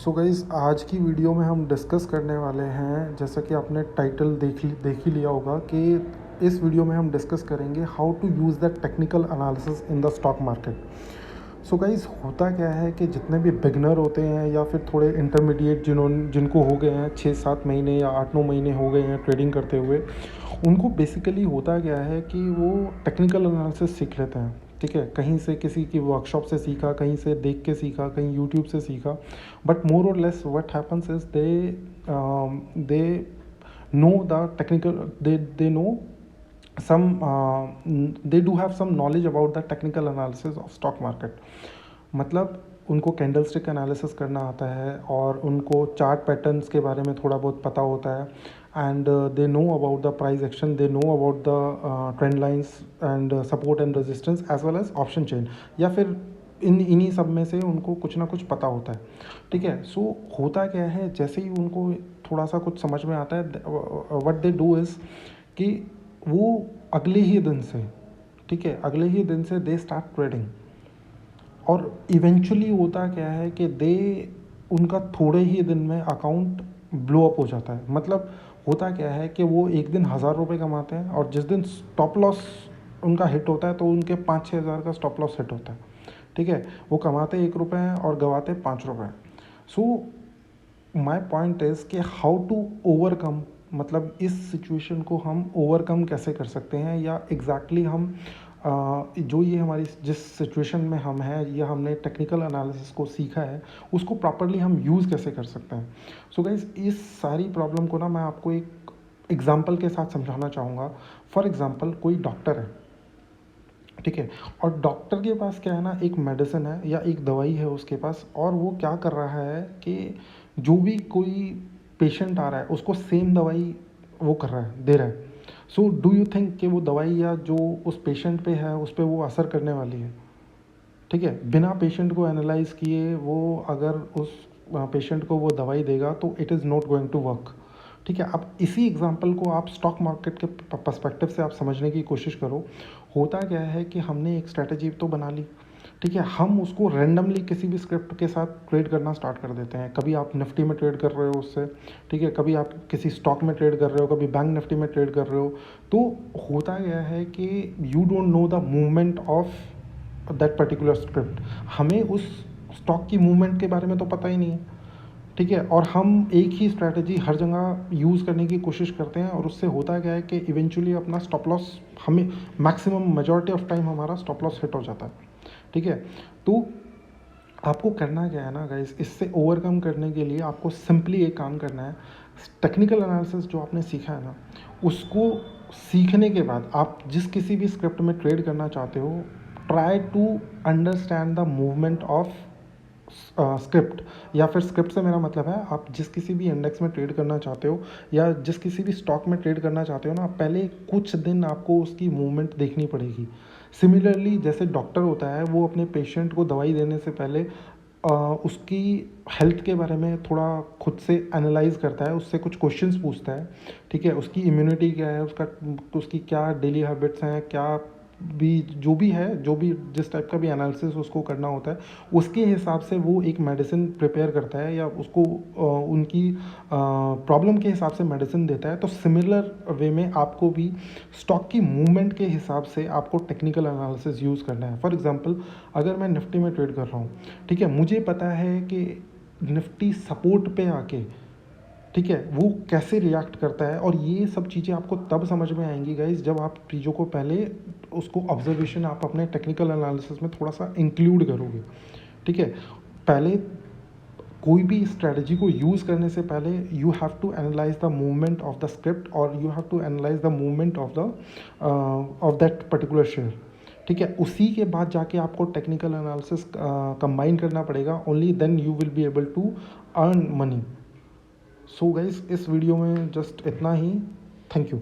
So guys, आज की video में हम डिस्कस करने वाले हैं, जैसा कि आपने टाइटल देख ही लिया होगा कि इस वीडियो में हम डिस्कस करेंगे how to use the technical analysis in the stock market. So guys, होता क्या है कि जितने भी बिगनर होते हैं या फिर थोड़े इंटरमीडिएट जिनको हो गए हैं 6-7 महीने या 8-9 महीने हो गए हैं ट्रेडिंग करते हुए, उनको बेसिकली होता क्या है कि वो टेक्निकल एनालिसिस सीख लेते हैं। ठीक है, कहीं से किसी की वर्कशॉप से सीखा, कहीं से देख के सीखा, कहीं यूट्यूब से सीखा, बट मोर और less what happens is they know the technical, they know some they do have some knowledge about the technical analysis of stock market। मतलब उनको कैंडलस्टिक एनालिसिस करना आता है और उनको चार्ट पैटर्न्स के बारे में थोड़ा बहुत पता होता है, and they know about the price action, they know about the trend lines and support and resistance as well as option chain, या फिर इन्हीं सब में से उनको कुछ ना कुछ पता होता है। ठीक है, सो होता क्या है, जैसे ही उनको थोड़ा सा कुछ समझ में आता है, व्हाट दे डू इज़ कि वो अगले ही दिन से, ठीक है, अगले ही दिन से दे स्टार्ट ट्रेडिंग। और इवेंचुअली होता क्या है कि उनका थोड़े ही दिन में अकाउंट ब्लो अप हो जाता है। मतलब होता क्या है कि वो एक दिन 1,000 रुपये कमाते हैं और जिस दिन स्टॉप लॉस उनका हिट होता है तो उनके 5-6 हज़ार का स्टॉप लॉस हिट होता है। ठीक है, वो कमाते 1 रुपये हैं और गवाते 5 रुपये। सो माई पॉइंट इज़ कि हाउ टू ओवरकम, मतलब इस सिचुएशन को हम ओवरकम कैसे कर सकते हैं, या एग्जैक्टली हम जो ये हमारी जिस सिचुएशन में हम हैं या हमने टेक्निकल एनालिसिस को सीखा है उसको प्रॉपरली हम यूज़ कैसे कर सकते हैं। सो गाइज, इस सारी प्रॉब्लम को ना मैं आपको एक एग्जांपल के साथ समझाना चाहूँगा। फॉर एग्जांपल, कोई डॉक्टर है, ठीक है, और डॉक्टर के पास क्या है ना, एक मेडिसिन है या एक दवाई है उसके पास, और वो क्या कर रहा है कि जो भी कोई पेशेंट आ रहा है उसको सेम दवाई वो कर रहा है, दे रहा है। सो डू यू थिंक कि वो दवाई या जो उस पेशेंट पे है उस पर वो असर करने वाली है? ठीक है, बिना पेशेंट को एनालाइज किए वो अगर उस पेशेंट को वो दवाई देगा तो it is not going to work. ठीक है, अब इसी एग्जांपल को आप स्टॉक मार्केट के पर्सपेक्टिव से आप समझने की कोशिश करो। होता क्या है कि हमने एक स्ट्रैटेजी तो बना ली, ठीक है, हम उसको रैंडमली किसी भी स्क्रिप्ट के साथ ट्रेड करना स्टार्ट कर देते हैं। कभी आप निफ्टी में ट्रेड कर रहे हो उससे, ठीक है, कभी आप किसी स्टॉक में ट्रेड कर रहे हो, कभी बैंक निफ्टी में ट्रेड कर रहे हो। तो होता गया है कि you don't know the movement of that particular script. हमें उस स्टॉक की मूवमेंट के बारे में तो पता ही नहीं है, ठीक है, और हम एक ही स्ट्रैटेजी हर जगह यूज़ करने की कोशिश करते हैं, और उससे होता क्या है कि इवेंचुअली अपना स्टॉप लॉस, हमें मैक्सिमम मेजॉरिटी ऑफ टाइम हमारा स्टॉप लॉस हिट हो जाता है। ठीक है, तो आपको करना क्या है ना गाइस, इससे ओवरकम करने के लिए आपको सिंपली एक काम करना है। टेक्निकल एनालिसिस जो आपने सीखा है ना, उसको सीखने के बाद आप जिस किसी भी स्क्रिप्ट में ट्रेड करना चाहते हो, try to understand the movement of script. या फिर स्क्रिप्ट से मेरा मतलब है, आप जिस किसी भी इंडेक्स में ट्रेड करना चाहते हो या जिस किसी भी स्टॉक में ट्रेड करना चाहते हो ना, पहले कुछ दिन आपको उसकी मूवमेंट देखनी पड़ेगी। सिमिलरली, जैसे डॉक्टर होता है, वो अपने पेशेंट को दवाई देने से पहले उसकी हेल्थ के बारे में थोड़ा खुद से एनालाइज करता है, उससे कुछ क्वेश्चंस पूछता है। ठीक है, उसकी इम्यूनिटी क्या है, उसकी क्या डेली हैबिट्स हैं, क्या भी जो भी है, जो भी जिस टाइप का भी एनालिसिस उसको करना होता है, उसके हिसाब से वो एक मेडिसिन प्रिपेयर करता है या उसको उनकी प्रॉब्लम के हिसाब से मेडिसिन देता है। तो सिमिलर वे में आपको भी स्टॉक की मूवमेंट के हिसाब से आपको टेक्निकल एनालिसिस यूज़ करना है। फॉर एग्जांपल, अगर मैं निफ्टी में ट्रेड कर रहा हूँ, ठीक है, मुझे पता है कि निफ्टी सपोर्ट पे आके, ठीक है, वो कैसे रिएक्ट करता है, और ये सब चीज़ें आपको तब समझ में आएंगी गाइज जब आप चीज़ों को पहले उसको ऑब्जर्वेशन आप अपने टेक्निकल एनालिसिस में थोड़ा सा इंक्लूड करोगे। ठीक है, पहले कोई भी स्ट्रेटजी को यूज़ करने से पहले you have to analyse the movement of the script, और you have to analyse the movement of that particular share. ठीक है, उसी के बाद जाके आपको टेक्निकल एनालिसिस कंबाइन करना पड़ेगा। Only then you will be able to earn money. So guys, इस वीडियो में जस्ट इतना ही। Thank you.